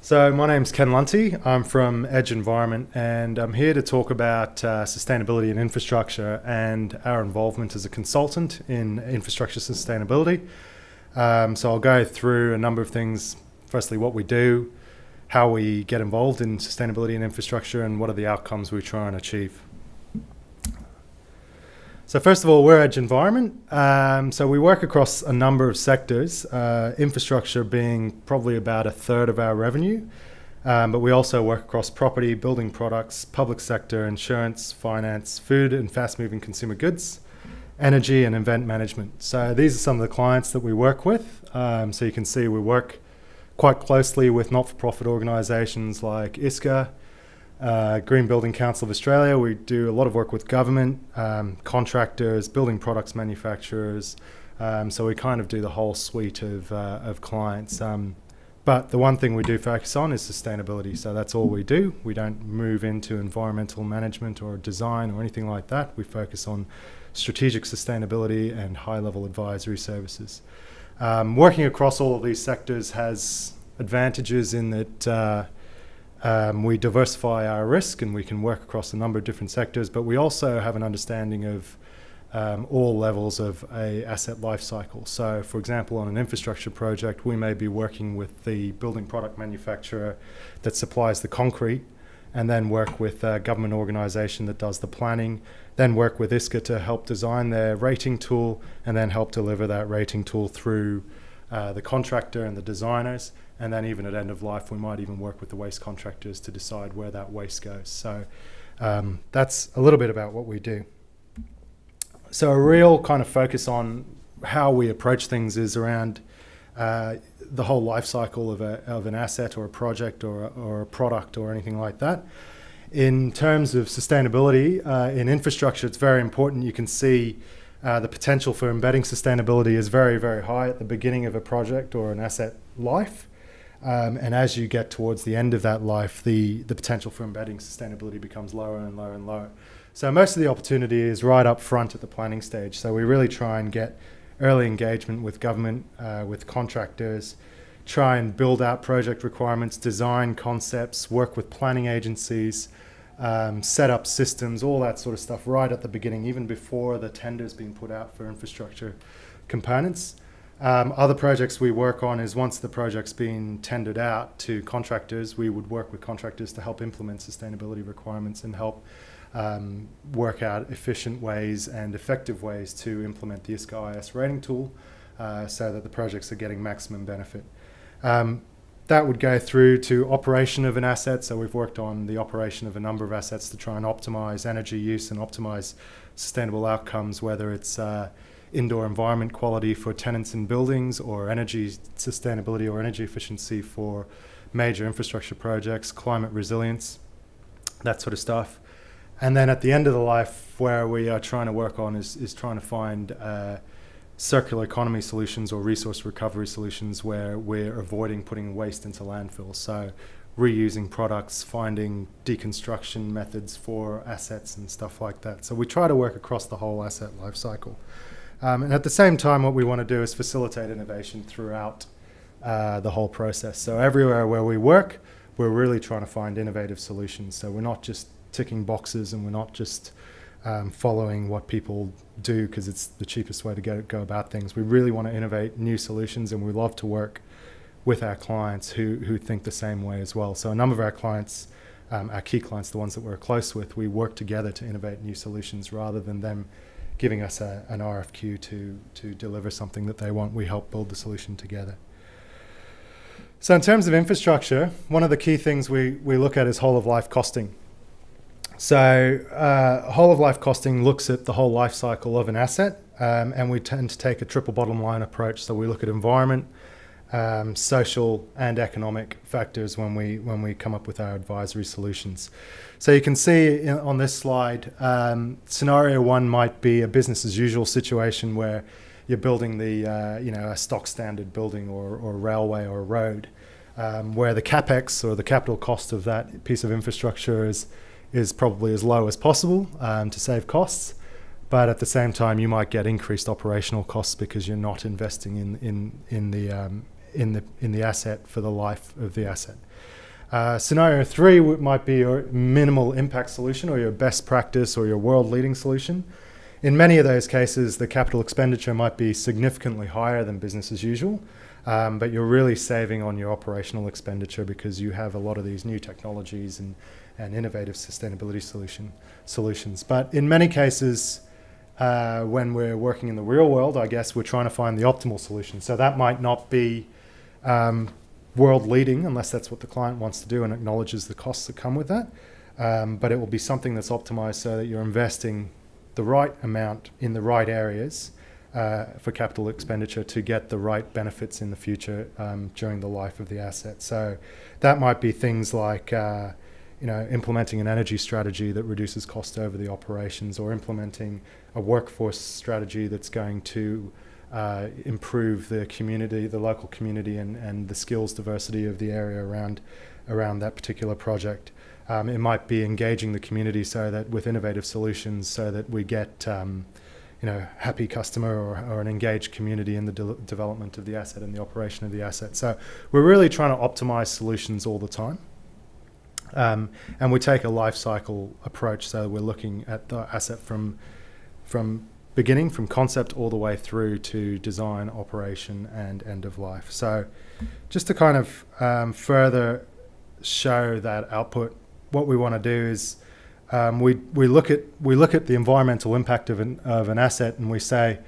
So my name's Ken Lunty. I'm from Edge Environment, and I'm here to talk about sustainability and infrastructure and our involvement as a consultant in infrastructure sustainability. So I'll go through a number of things. Firstly, what we do, how we get involved in sustainability and infrastructure, and what are the outcomes we try and achieve. So first of all, we're Edge Environment. So we work across a number of sectors, infrastructure being probably about a third of our revenue. But we also work across property, building products, public sector, insurance, finance, food and fast-moving consumer goods, energy and event management. So these are some of the clients that we work with. So you can see we work quite closely with not-for-profit organisations like ISCA, Green Building Council of Australia. We do a lot of work with government, contractors, building products manufacturers. So we kind of do the whole suite of clients. But the one thing we do focus on is sustainability. So that's all we do. We don't move into environmental management or design or anything like that. We focus on strategic sustainability and high-level advisory services. Working across all of these sectors has advantages in that we diversify our risk and we can work across a number of different sectors, but we also have an understanding of all levels of a asset life cycle. So for example, on an infrastructure project, we may be working with the building product manufacturer that supplies the concrete, and then work with a government organisation that does the planning, then work with ISCA to help design their rating tool, and then help deliver that rating tool through the contractor and the designers. And then even at end of life, we might even work with the waste contractors to decide where that waste goes. So that's a little bit about what we do. So a real kind of focus on how we approach things is around the whole life cycle of an asset or a project or a product or anything like that. In terms of sustainability in infrastructure, it's very important. You can see the potential for embedding sustainability is very, very high at the beginning of a project or an asset life. And as you get towards the end of that life, the potential for embedding sustainability becomes lower and lower and lower. So most of the opportunity is right up front at the planning stage. So we really try and get early engagement with government, with contractors, try and build out project requirements, design concepts, work with planning agencies, set up systems, all that sort of stuff right at the beginning, even before the tender's been put out for infrastructure components. Other projects we work on is once the project's been tendered out to contractors, we would work with contractors to help implement sustainability requirements and help work out efficient ways and effective ways to implement the ISCA IS rating tool so that the projects are getting maximum benefit. That would go through to operation of an asset. So we've worked on the operation of a number of assets to try and optimize energy use and optimize sustainable outcomes, whether it's indoor environment quality for tenants in buildings or energy sustainability or energy efficiency for major infrastructure projects, climate resilience, that sort of stuff. And then at the end of the life, where we are trying to work on is trying to find circular economy solutions or resource recovery solutions where we're avoiding putting waste into landfills. So reusing products, finding deconstruction methods for assets and stuff like that. So we try to work across the whole asset life cycle. And at the same time, what we want to do is facilitate innovation throughout the whole process. So everywhere where we work, we're really trying to find innovative solutions. So we're not just ticking boxes and we're not just following what people do because it's the cheapest way to go about things. We really want to innovate new solutions, and we love to work with our clients who think the same way as well. So a number of our clients, our key clients, the ones that we're close with, we work together to innovate new solutions rather than them giving us an RFQ to deliver something that they want. We help build the solution together. So in terms of infrastructure, one of the key things we look at is whole of life costing. So whole of life costing looks at the whole life cycle of an asset, and we tend to take a triple bottom line approach. So we look at environment, social and economic factors when we come up with our advisory solutions. So you can see on this slide, scenario one might be a business as usual situation where you're building a stock standard building or railway or road, where the capex or the capital cost of that piece of infrastructure is probably as low as possible to save costs. But at the same time, you might get increased operational costs because you're not investing in in the asset for the life of the asset. Scenario 3 might be your minimal impact solution, or your best practice, or your world leading solution. In many of those cases, the capital expenditure might be significantly higher than business as usual, but you're really saving on your operational expenditure because you have a lot of these new technologies and innovative sustainability solutions. But in many cases, when we're working in the real world, I guess we're trying to find the optimal solution. So that might not be world leading unless that's what the client wants to do and acknowledges the costs that come with that. But it will be something that's optimized so that you're investing the right amount in the right areas for capital expenditure to get the right benefits in the future during the life of the asset. So that might be things like implementing an energy strategy that reduces cost over the operations, or implementing a workforce strategy that's going to improve the community, the local community, and the skills diversity of the area around that particular project. It might be engaging the community so that with innovative solutions, so that we get happy customer or an engaged community in the development of the asset and the operation of the asset. So we're really trying to optimize solutions all the time. And we take a life cycle approach, so we're looking at the asset from beginning, from concept all the way through to design, operation, and end of life. So just to kind of further show that output, what we want to do is we look at the environmental impact of an asset, and we say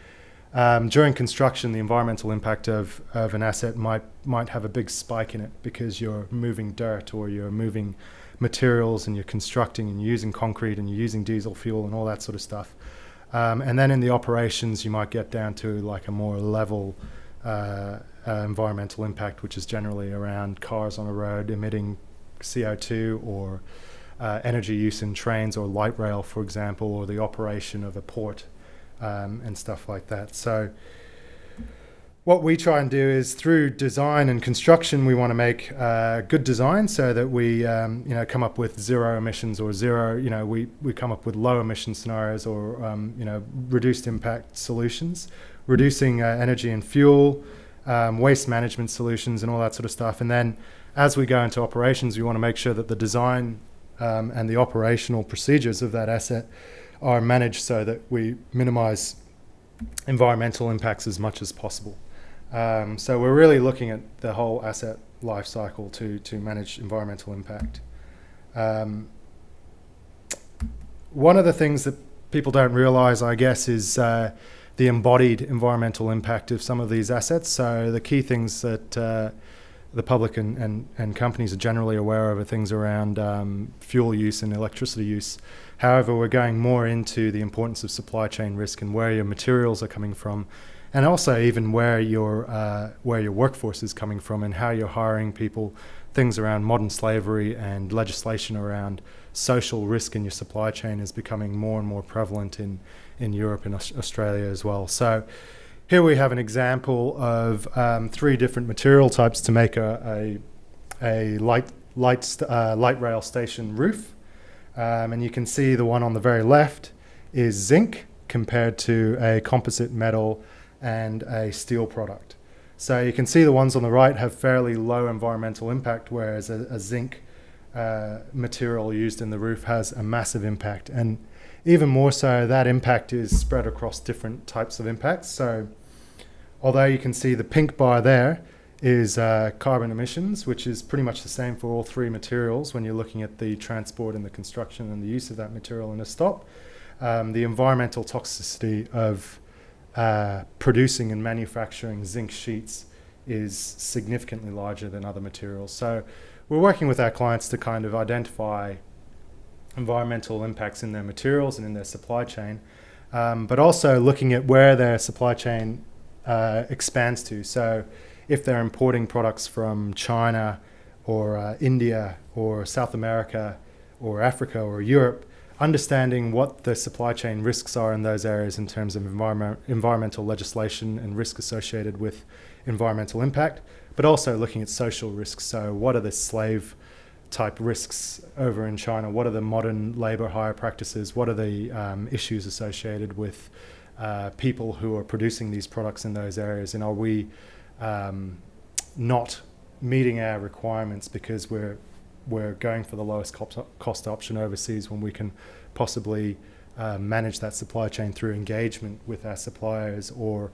during construction the environmental impact of an asset might have a big spike in it because you're moving dirt, or you're moving materials, and you're constructing and you're using concrete and you're using diesel fuel and all that sort of stuff. And then in the operations you might get down to like a more level environmental impact, which is generally around cars on a road emitting CO2, or energy use in trains or light rail, for example, or the operation of a port and stuff like that. So what we try and do is, through design and construction, we want to make good design so that we come up with zero emissions, or we come up with low emission scenarios, or reduced impact solutions, reducing energy and fuel, waste management solutions, and all that sort of stuff. And then as we go into operations, we want to make sure that the design and the operational procedures of that asset are managed so that we minimize environmental impacts as much as possible. So we're really looking at the whole asset life cycle to manage environmental impact. One of the things that people don't realize, I guess, is the embodied environmental impact of some of these assets. So the key things that the public and companies are generally aware of are things around fuel use and electricity use. However, we're going more into the importance of supply chain risk and where your materials are coming from, and also even where your workforce is coming from and how you're hiring people, things around modern slavery and legislation around social risk in your supply chain is becoming more and more prevalent in Europe and Australia as well. So here we have an example of 3 different material types to make a light rail station roof. And you can see the one on the very left is zinc compared to a composite metal and a steel product. So you can see the ones on the right have fairly low environmental impact, whereas a zinc material used in the roof has a massive impact. And even more so, that impact is spread across different types of impacts. So although you can see the pink bar there is carbon emissions, which is pretty much the same for all 3 materials when you're looking at the transport and the construction and the use of that material in a stop. The environmental toxicity of producing and manufacturing zinc sheets is significantly larger than other materials. So we're working with our clients to kind of identify environmental impacts in their materials and in their supply chain, but also looking at where their supply chain expands to. So if they're importing products from China or India or South America or Africa or Europe, understanding what the supply chain risks are in those areas in terms of environmental legislation and risk associated with environmental impact, but also looking at social risks. So what are the slave type risks over in China? What are the modern labor hire practices? What are the issues associated with people who are producing these products in those areas? And are we not meeting our requirements because we're going for the lowest cost option overseas when we can possibly manage that supply chain through engagement with our suppliers or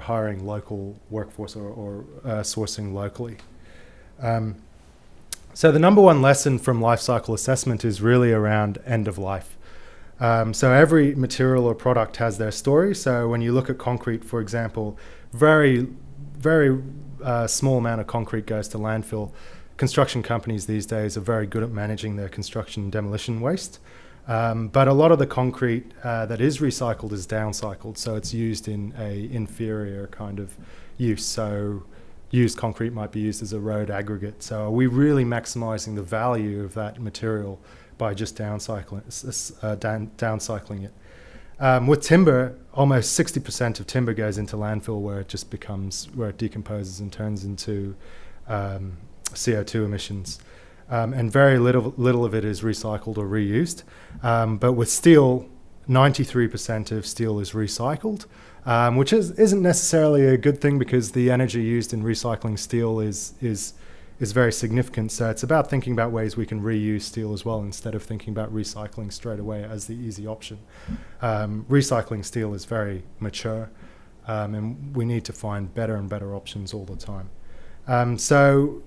hiring local workforce or sourcing locally. So the number one lesson from life cycle assessment is really around end of life. So every material or product has their story. So when you look at concrete, for example, very small amount of concrete goes to landfill. Construction companies these days are very good at managing their construction and demolition waste. But a lot of the concrete that is recycled is downcycled, so it's used in a inferior kind of use. So used concrete might be used as a road aggregate. So are we really maximizing the value of that material by just downcycling it? With timber, almost 60% of timber goes into landfill where it decomposes and turns into CO2 emissions. And very little of it is recycled or reused. But with steel, 93% of steel is recycled, which isn't necessarily a good thing because the energy used in recycling steel is very significant. So it's about thinking about ways we can reuse steel as well instead of thinking about recycling straight away as the easy option. Recycling steel is very mature, and we need to find better and better options all the time. So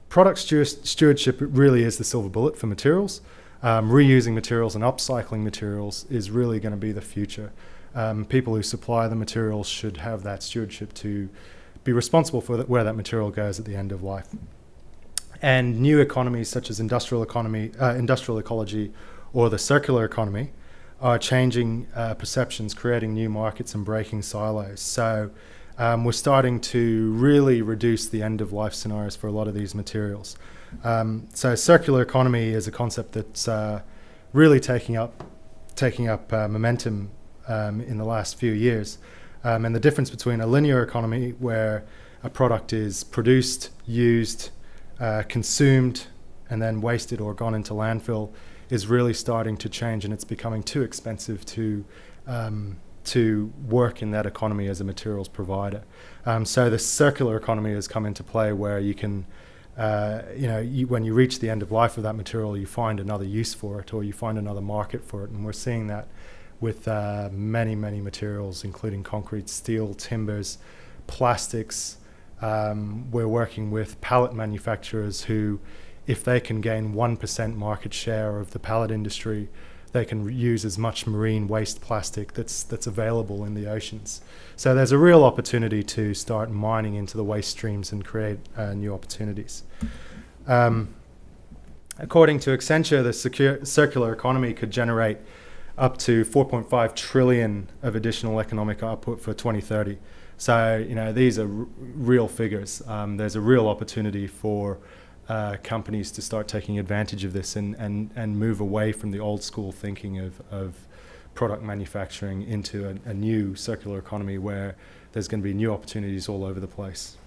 product stewardship really is the silver bullet for materials. Reusing materials and upcycling materials is really going to be the future. People who supply the materials should have that stewardship to be responsible for where that material goes at the end of life. And new economies such as industrial ecology, or the circular economy are changing perceptions, creating new markets and breaking silos. So we're starting to really reduce the end-of-life scenarios for a lot of these materials. So circular economy is a concept that's really taking up momentum in the last few years. And the difference between a linear economy, where a product is produced, used, consumed, and then wasted or gone into landfill, is really starting to change, and it's becoming too expensive to work in that economy as a materials provider. So the circular economy has come into play, where you can, when you reach the end of life of that material, you find another use for it, or you find another market for it. And we're seeing that with many materials, including concrete, steel, timbers, plastics. We're working with pallet manufacturers who, if they can gain 1% market share of the pallet industry, they can use as much marine waste plastic that's available in the oceans. So there's a real opportunity to start mining into the waste streams and create new opportunities. According to Accenture, the circular economy could generate up to 4.5 trillion of additional economic output for 2030. So, these are real figures. There's a real opportunity for companies to start taking advantage of this and move away from the old school thinking of product manufacturing into a new circular economy where there's going to be new opportunities all over the place.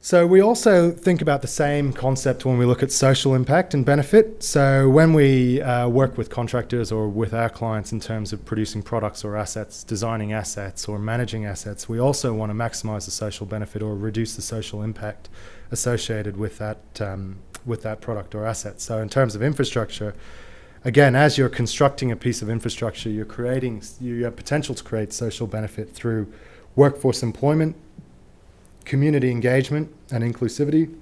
So we also think about the same concept when we look at social impact and benefit. So when we work with contractors or with our clients in terms of producing products or assets, designing assets or managing assets, we also want to maximize the social benefit or reduce the social impact associated with that product or asset. So in terms of infrastructure, again, as you're constructing a piece of infrastructure, you have potential to create social benefit through workforce employment, community engagement and inclusivity,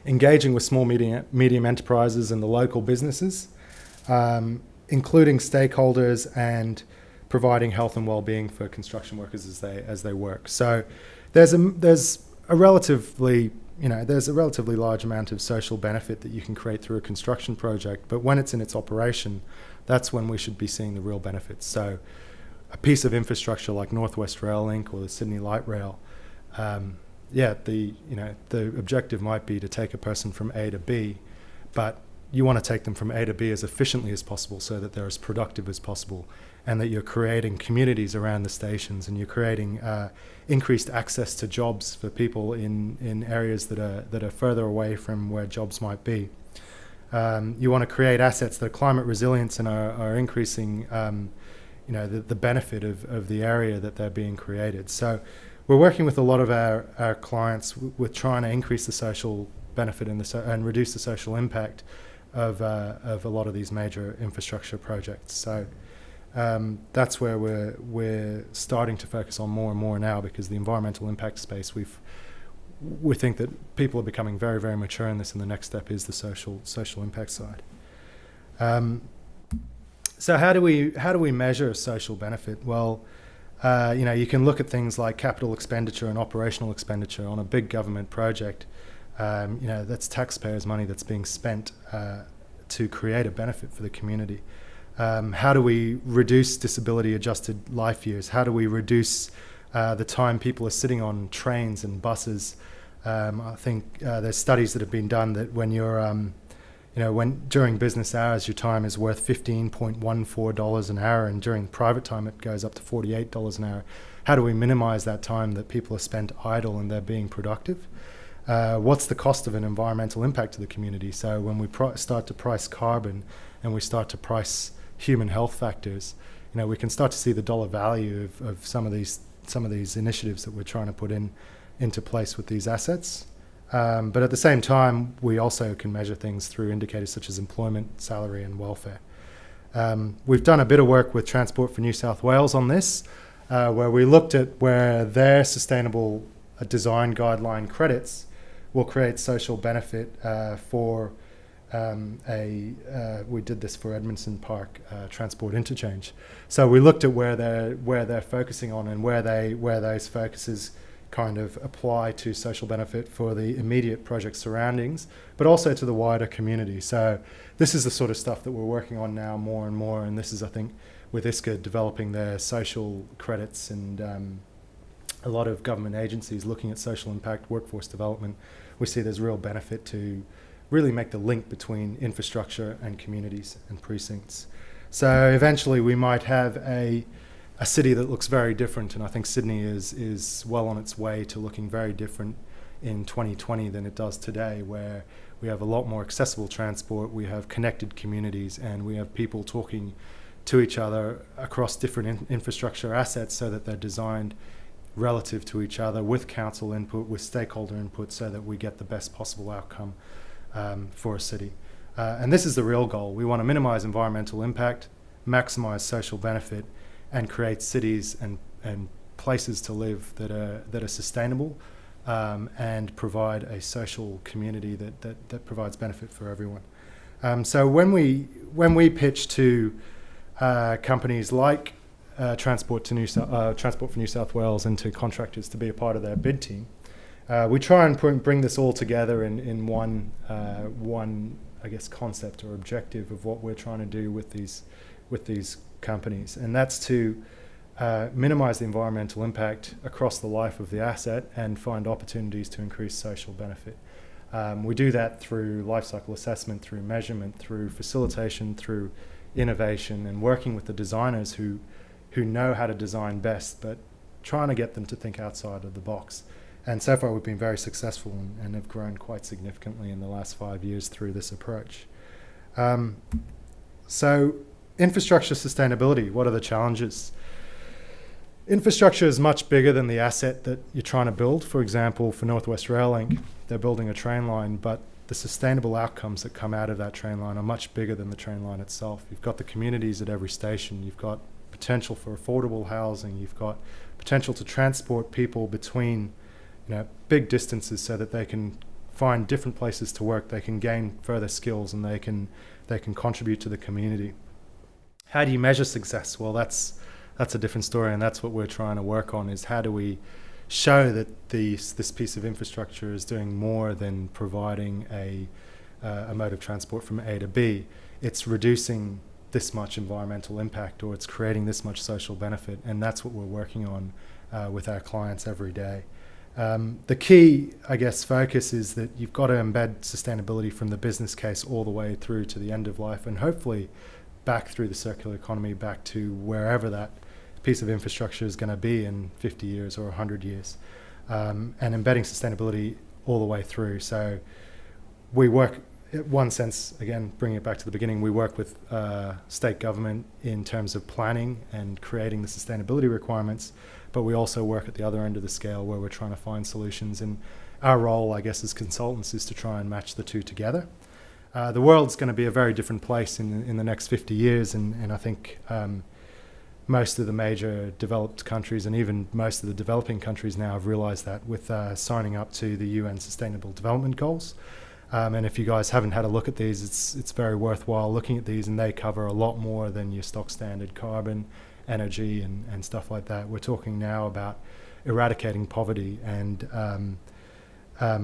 engaging with small medium enterprises and the local businesses, including stakeholders, and providing health and well-being for construction workers as they work. So there's a relatively large amount of social benefit that you can create through a construction project, but when it's in its operation, that's when we should be seeing the real benefits. So a piece of infrastructure like North West Rail Link or the Sydney Light Rail, the objective might be to take a person from A to B, but you want to take them from A to B as efficiently as possible so that they're as productive as possible, and that you're creating communities around the stations, and you're creating increased access to jobs for people in areas that are further away from where jobs might be. You want to create assets that are climate resilient and are increasing the benefit of the area that they're being created. So we're working with a lot of our clients with trying to increase the social benefit and reduce the social impact of a lot of these major infrastructure projects. So that's where we're starting to focus on more and more now, because the environmental impact space, we think that people are becoming very, very mature in this, and the next step is the social impact side. So how do we measure social benefit? Well, you can look at things like capital expenditure and operational expenditure on a big government project. That's taxpayers' money that's being spent to create a benefit for the community. How do we reduce disability-adjusted life years? How do we reduce the time people are sitting on trains and buses? I think there's studies that have been done that when you're, during business hours, your time is worth $15.14 an hour, and during private time it goes up to $48 an hour. How do we minimize that time that people are spent idle and they're being productive? What's the cost of an environmental impact to the community? So when we start to price carbon and we start to price human health factors, we can start to see the dollar value of some of these initiatives that we're trying to put into place with these assets. But at the same time, we also can measure things through indicators such as employment, salary, and welfare. We've done a bit of work with Transport for New South Wales on this, where we looked at where their sustainable design guideline credits will create social benefit for we did this for Edmondson Park transport interchange. So we looked at where they're focusing on and where those focuses kind of apply to social benefit for the immediate project surroundings, but also to the wider community. So this is the sort of stuff that we're working on now more and more, and this is, I think, with ISCA developing their social credits and a lot of government agencies looking at social impact, workforce development. We see there's real benefit to really make the link between infrastructure and communities and precincts. So eventually we might have a city that looks very different, and I think Sydney is well on its way to looking very different in 2020 than it does today, where we have a lot more accessible transport, we have connected communities, and we have people talking to each other across different infrastructure assets so that they're designed relative to each other, with council input, with stakeholder input, so that we get the best possible outcome for a city. And this is the real goal. We want to minimize environmental impact, maximize social benefit, and create cities and places to live that are sustainable and provide a social community that provides benefit for everyone. So when we pitch to companies like Transport for New South Wales and to contractors to be a part of their bid team, we try and bring this all together in one I guess concept or objective of what we're trying to do with these companies, and that's to minimize the environmental impact across the life of the asset and find opportunities to increase social benefit. We do that through lifecycle assessment, through measurement, through facilitation, through innovation, and working with the designers who know how to design best, but trying to get them to think outside of the box. And so far we've been very successful and have grown quite significantly in the last 5 years through this approach. So infrastructure sustainability, what are the challenges? Infrastructure is much bigger than the asset that you're trying to build. For example, for North West Rail Link, they're building a train line, but the sustainable outcomes that come out of that train line are much bigger than the train line itself. You've got the communities at every station, you've got potential for affordable housing, you've got potential to transport people between big distances so that they can find different places to work, they can gain further skills, and they can contribute to the community. How do you measure success? Well, that's a different story, and that's what we're trying to work on, is how do we show that this piece of infrastructure is doing more than providing a mode of transport from A to B. It's reducing this much environmental impact, or it's creating this much social benefit, and that's what we're working on with our clients every day. The key, I guess, focus is that you've got to embed sustainability from the business case all the way through to the end of life, and hopefully back through the circular economy, back to wherever that piece of infrastructure is going to be in 50 years or 100 years, and embedding sustainability all the way through. So we work, in one sense, again, bringing it back to the beginning, we work with state government in terms of planning and creating the sustainability requirements, but we also work at the other end of the scale where we're trying to find solutions. And our role, I guess, as consultants is to try and match the two together. The world's going to be a very different place in the next 50 years, and I think most of the major developed countries and even most of the developing countries now have realised that with signing up to the UN Sustainable Development Goals. And if you guys haven't had a look at these, it's very worthwhile looking at these, and they cover a lot more than your stock standard carbon, energy, and stuff like that. We're talking now about eradicating poverty and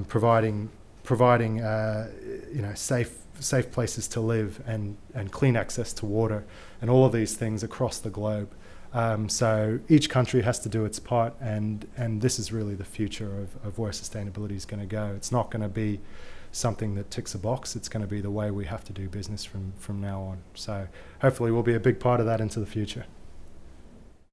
providing safe places to live and clean access to water and all of these things across the globe. So each country has to do its part, and this is really the future of where sustainability is going to go. It's not going to be something that ticks a box. It's going to be the way we have to do business from now on. So hopefully we'll be a big part of that into the future.